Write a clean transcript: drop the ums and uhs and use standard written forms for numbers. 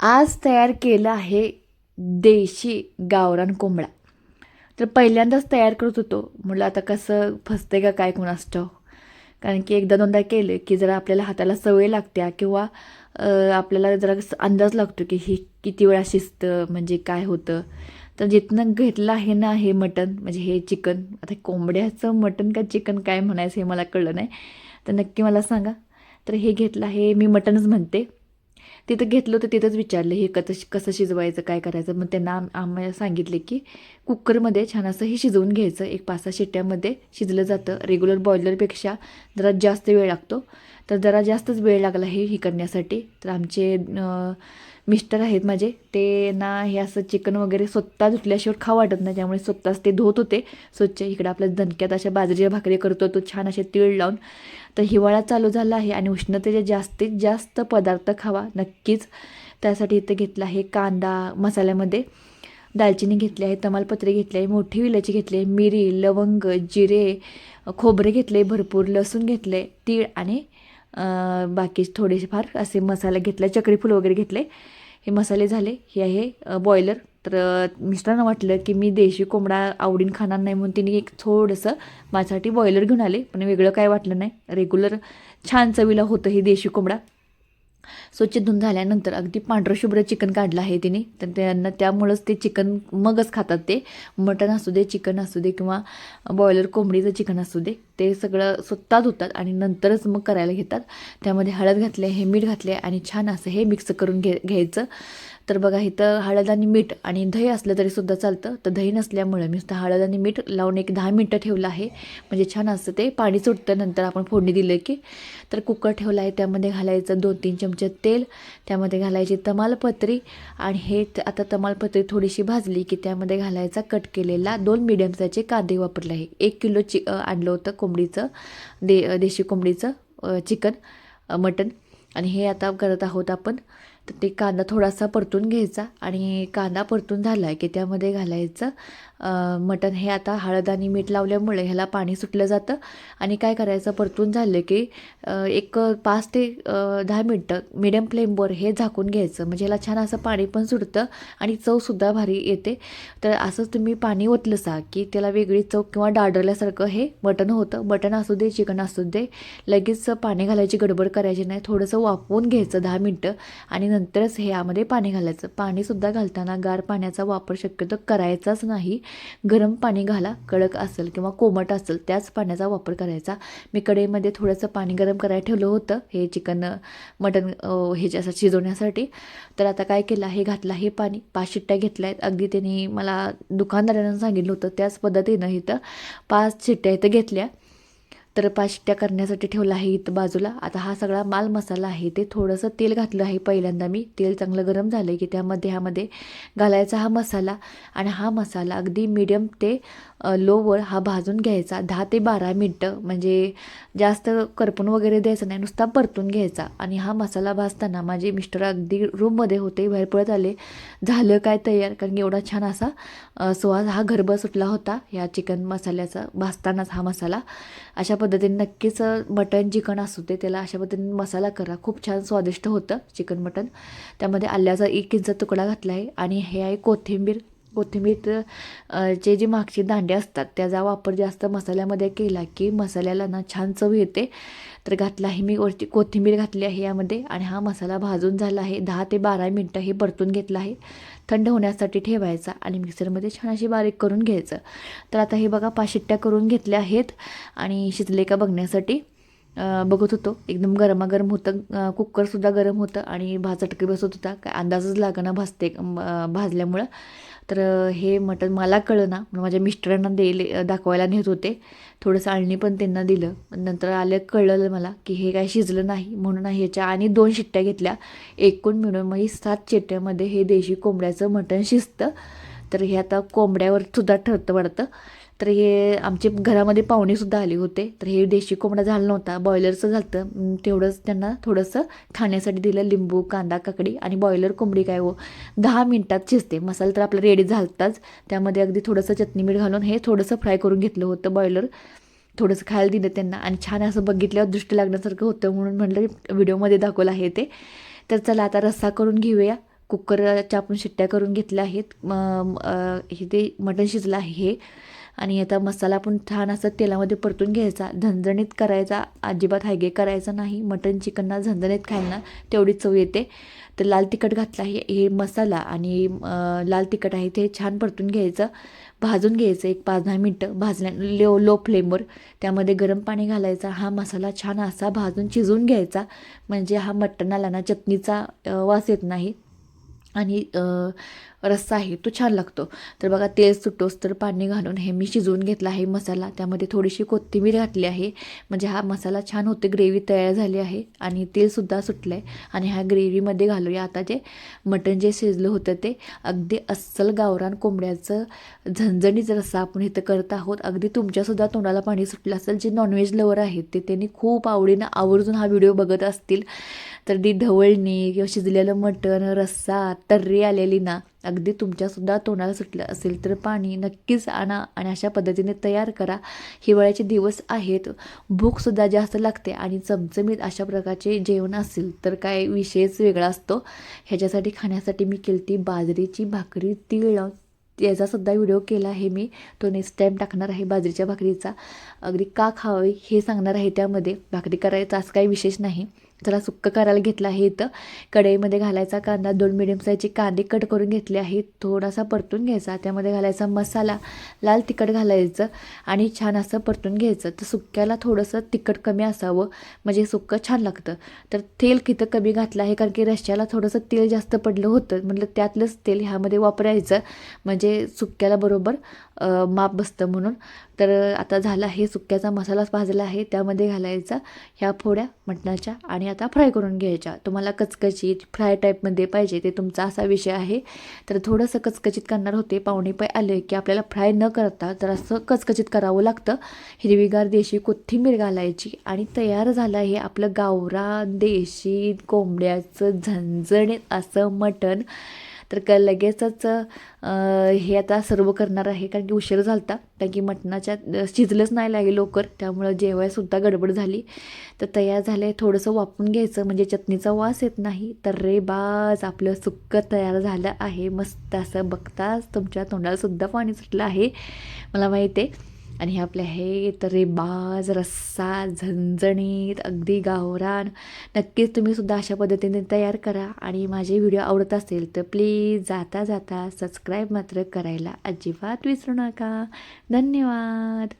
आज तयार केलं आहे देशी गावरान कोंबडा. तर पहिल्यांदाच तयार करत होतो. म्हटलं आता कसं फसते का काय कुणास ठाऊक. कारण की एकदा दोनदा केले की जरा आपल्याला हाताला सवय लागत्या किंवा आपल्याला जरा अंदाज लागतो की ही किती वेळा शिजतं म्हणजे काय होतं. तर जिथनं घेतलं आहे ना हे मटण म्हणजे हे चिकन, आता कोंबड्याचं मटण का चिकन काय म्हणायचं हे मला कळलं नाही. तर नक्की मला सांगा. तर हे घेतलं आहे, मी मटणच म्हणते. तिथं घेतलं होतं तिथंच विचारलं हे कसं शिजवायचं काय करायचं. मग त्यांना आम्हाला सांगितले की कुकरमध्ये छान असं हे शिजवून घ्यायचं. एक 5-6 शिट्ट्यामध्ये शिजलं जातं. रेग्युलर बॉयलरपेक्षा जरा जास्त वेळ लागतो. तर जरा जास्तच वेळ लागला हे करण्यासाठी. तर आमचे मिस्टर आहेत माझे, ते ना हे असं चिकन वगैरे स्वतः धुतल्याशिवाय खाऊ वाटत नाही, त्यामुळे स्वतःच ते धुत होते स्वच्छ. इकडं आपल्या दणक्यात अशा बाजरीच्या भाकरी करतो तो छान असे तीळ लावून. तर हिवाळा चालू झाला आहे आणि उष्णतेचे जास्तीत जास्त पदार्थ खावा नक्कीच. त्यासाठी इथं घेतला आहे कांदा मसाल्यामध्ये, दालचिनी घेतली आहे, तमालपत्री घेतली आहे, मोठी विलायची घेतली आहे, मिरी, लवंग, जिरे, खोबरे घेतले भरपूर, लसूण घेतले, तीळ आणि बाकी थोडेसे फार असे मसाले घेतले, चक्रीफूल वगैरे घेतले. हे मसाले झाले. हे आहे बॉयलर. तर मिस्टरांना वाटलं की मी देशी कोंबडा आवडीन खाणार नाही म्हणून तिने एक थोडंसं माझ्यासाठी बॉयलर घेऊन आले. पण वेगळं काय वाटलं नाही, रेग्युलर छान चवीला होतं हे देशी कोंबडा. स्वच्छ धुवून झाल्यानंतर अगदी पांढरं शुभ्र चिकन काढलं आहे तिने. तर त्यांना त्यामुळंच ते चिकन मगच खातात. ते मटण असू दे, चिकन असू दे किंवा बॉयलर कोंबडीचं चिकन असू दे, ते सगळं स्वतः धुतात आणि नंतरच मग करायला घेतात. त्यामध्ये हळद घातले, हे मीठ घातले आणि छान असं हे मिक्स करून घ्यायचं. तर बघा इथं हळद आणि मीठ आणि दही असलं तरीसुद्धा चालतं. तर दही नसल्यामुळे मी नुसतं हळद आणि मीठ लावून एक 10 मिनटं ठेवलं आहे. म्हणजे छान असतं ते पाणी सुटतं नंतर आपण फोडणी दिलं की. तर कुकर ठेवला आहे, त्यामध्ये घालायचं 2-3 चमचे तेल, त्यामध्ये घालायची तमालपत्री आणि हे आता तमालपत्री थोडीशी भाजली की त्यामध्ये घालायचा कट केलेला 2 मीडियम साईजचे कांदे वापरले आहे. 1 किलो आणलं होतं कोंबडीचं, देशी कोंबडीचं चिकन मटण. आणि हे आता करत आहोत आपण. तर ते कांदा थोडासा परतून घ्यायचा आणि कांदा परतून झाला आहे की त्यामध्ये घालायचं मटण. हे आता हळद आणि मीठ लावल्यामुळे ह्याला पाणी सुटलं जातं. आणि काय करायचं, परतून झालं की एक 5 ते 10 मिनटं मिडियम फ्लेमवर हे झाकून घ्यायचं. म्हणजे ह्याला छान असं पाणी पण सुटतं आणि चवसुद्धा भारी येते. तर असंच तुम्ही पाणी ओतलंसा की त्याला वेगळी चव किंवा डाडरल्यासारखं हे मटण होतं. मटण असू दे, चिकन असू दे, लगेच पाणी घालायची गडबड करायची नाही. थोडंसं वाफवून घ्यायचं 10 मिनटं आणि नंतरच हे यामध्ये पाणी घालायचं. पाणीसुद्धा घालताना गार पाण्याचा वापर शक्यतो करायचाच नाही. गरम पाणी घाला, कडक असेल किंवा कोमट असेल त्याच पाण्याचा वापर करायचा. मी कढईमध्ये थोडंसं पाणी गरम करायला ठेवलं होतं हे चिकन मटण ह्याच्यासाठी शिजवण्यासाठी. तर आता काय केलं, हे घातलं हे पाणी, 5 शिट्ट्या घेतल्या आहेत. अगदी त्यांनी मला दुकानदारानं सांगितलं होतं त्याच पद्धतीनं इथं 5 शिट्ट्या इथं घेतल्या. तर 5 शिट्ट्या करण्यासाठी ठेवला आहे इथं बाजूला. आता हा सगळा माल मसाला आहे ते थोडंसं तेल घातलं आहे पहिल्यांदा मी. तेल चांगलं गरम झालं की ह्यामध्ये घालायचा हा मसाला आणि हा मसाला अगदी मीडियम ते लोवर हा भाजून घ्यायचा 10 ते 12 मिनटं. म्हणजे जास्त करपून वगैरे द्यायचं नाही, नुसता परतून घ्यायचा. आणि हा मसाला भाजताना माझे मिस्टर अगदी रूममध्ये होते, बाहेर पळत आले, झालं काय तयार. कारण एवढा छान असा सुवास हा घरभर सुटला होता या चिकन मसाल्याचा भाजतानाच हा मसाला. अशा पद्धतीने नक्कीच मटण चिकन असू दे त्याला अशा पद्धतीने मसाला करा, खूप छान स्वादिष्ट होतं चिकन मटण. त्यामध्ये आल्याचा 1 इंच तुकडा घातला आहे आणि हे आहे कोथिंबीर. कोथिंबीर चे जे मागचे दांडे असतात त्याचा वापर जास्त मसाल्यामध्ये केला की मसाल्याला ना छान चव येते. तर घातला आहे मी वरती कोथिंबीर घातली आहे यामध्ये आणि हा मसाला भाजून झाला आहे. 10 ते 12 मिनटं हे परतून घेतलं आहे. थंड होण्यासाठी ठेवायचा आणि मिक्सरमध्ये छान अशी बारीक करून घ्यायचं. तर आता हे बघा 5 शिट्ट्या करून घेतल्या आहेत आणि शिजले का बघण्यासाठी बघत होतो. एकदम गरमागरम होतं, कुकरसुद्धा गरम होतं आणि चटके बसत होता, काय अंदाजच लागना भाजल्यामुळं. तर हे मटण मला कळना म्हणून माझ्या मिस्टरांना दाखवायला नेत होते. थोडंसं आळणी पण त्यांना दिलं. नंतर कळलं मला की हे काय शिजलं नाही म्हणून ह्याच्या आणि 2 शिट्ट्या घेतल्या. एकूण मिळून मग 7 शिट्ट्यामध्ये हे देशी कोंबड्याचं मटण शिजतं. तर हे आता कोंबड्यावर सुद्धा ठरतं वाटतं. तर हे आमचे घरामध्ये पाहुणेसुद्धा आले होते. तर हे देशी कोंबडा झाला नव्हता, बॉयलरचं झालं. तेवढंच त्यांना थोडंसं खाण्यासाठी दिलं, लिंबू, कांदा, काकडी. आणि बॉयलर कोंबडी काय 10 मिनटात शिजते. मसाला तर आपला रेडी झालताच, त्यामध्ये अगदी थोडंसं चटणी मीठ घालून हे थोडंसं फ्राय करून घेतलं होतं बॉयलर. थोडंसं खायला दिलं त्यांना आणि छान असं बघितल्यावर दृष्टी लागण्यासारखं होतं म्हणून म्हटलं व्हिडिओमध्ये दाखवलं आहे ते. तर चला आता रस्सा करून घेऊया. कुकरच्या आपण शिट्ट्या करून घेतल्या आहेत. हे ते मटण शिजलं आहे हे. आणि आता मसाला पण छान असं तेलामध्ये परतून घ्यायचा. झणझणीत करायचा, अजिबात हायगे करायचा नाही. मटण चिकनला झणझणीत खायला तेवढी चव येते. तर लाल तिखट घातलं आहे, हे मसाला आणि लाल तिखट आहे ते छान परतून घ्यायचं, भाजून घ्यायचं. एक 5-10 मिनटं भाजल्या लो फ्लेमवर. त्यामध्ये गरम पाणी घालायचा. हा मसाला छान असा भाजून शिजवून घ्यायचा, म्हणजे हा मटणाला ना चटणीचा वास येत नाही आणि रस्सा आहे तो छान लागतो. तर बघा तेल सुटोस तर पाणी घालून हे मी शिजवून घेतला आहे मसाला. त्यामध्ये थोडीशी कोथिंबीर घातली आहे, म्हणजे हा मसाला छान होते. ग्रेव्ही तयार झाली आहे आणि तेलसुद्धा सुटलं आहे. आणि ह्या ग्रेव्हीमध्ये घालूया आता जे मटण जे शिजलं होतं ते. अगदी अस्सल गावरान कोंबड्याचं झणझणीत रस्सा आपण इथं करत आहोत. अगदी तुमच्यासुद्धा तोंडाला पाणी सुटलं असेल. जे नॉनव्हेज लवर आहेत ते त्यांनी खूप आवडीनं आवर्जून हा व्हिडिओ बघत असतील. तर ती ढवळणी किंवा शिजलेलं मटण, रस्सा, तर्री आलेली ना, अगदी तुमच्यासुद्धा तोंडाला सुटलं असेल तर पाणी नक्कीच आणा आणि अशा पद्धतीने तयार करा. हिवाळ्याचे दिवस आहेत, भूकसुद्धा जास्त लागते आणि चमचमीत अशा प्रकारचे जेवण असेल तर काय विषयच वेगळा असतो. ह्याच्यासाठी खाण्यासाठी मी केली बाजरीची भाकरी तीळ लावून. याचासुद्धा व्हिडिओ केला आहे मी, तो नेक्स्ट टाईम टाकणार आहे बाजरीच्या भाकरीचा. अगदी का खावी हे सांगणार आहे. त्यामध्ये भाकरी करायचा असं काही विशेष नाही. जरा सुक्कं करायला घेतलं आहे. इथं कढईमध्ये घालायचा कांदा, 2 मिडियम साईजचे कांदे कट करून घेतले आहेत. थोडासा परतून घ्यायचा. त्यामध्ये घालायचा मसाला, लाल तिखट घालायचं आणि छान असं परतून घ्यायचं. तर सुक्क्याला थोडंसं तिखट कमी असावं, म्हणजे सुक्कं छान लागतं. तर तेल किती कमी घातलं आहे, कारण की रश्श्याला थोडंसं तेल जास्त पडलं होतं. म्हटलं त्यातलंच तेल ह्यामध्ये वापरायचं, म्हणजे सुक्क्याला बरोबर माप बसतं म्हणून. तर आता झाला आहे, सुक्क्याचा मसालाच भाजला आहे. त्यामध्ये घालायचा ह्या फोड्या मटणाच्या आणि आता फ्राय करून घ्यायच्या. तुम्हाला कचकचीत फ्राय टाईपमध्ये पाहिजे ते तुमचा असा विषय आहे. तर थोडंसं कचकचीत करणार होते. पाहुणे पाय आले की आपल्याला फ्राय न करता तर असं कचकचीत करावं लागतं. हिरवीगार देशी कोथिंबीर घालायची आणि तयार झालं आहे आपलं गावरान देशी कोंबड्याचं झणझणीत असं मटण. तर लगेचच हे आता सर्व करणार आहे, कारण की उशीर झाला होता. कारण की मटणाच्या शिजलंच नाही लागे लवकर, त्यामुळं जेवायसुद्धा गडबड झाली. तर तयार झालं आहे. थोडंसं वाफवून घ्यायचं, म्हणजे चटणीचा वास येत नाही. तर बाज आपलं सुक्कं तयार झालं आहे. मस्त असं बघताच तुमच्या तोंडालासुद्धा पाणी सुटलं आहे, मला माहीत आहे. आणि हे आपले आहे तर बाज रस्सा झणझणीत अगदी गावरान. नक्कीच तुम्ही सुद्धा अशा पद्धतीने तयार करा. आणि माझे व्हिडिओ आवडत असेल तर प्लीज जाता जाता सबस्क्राईब मात्र करायला अजिबात विसरू नका. धन्यवाद.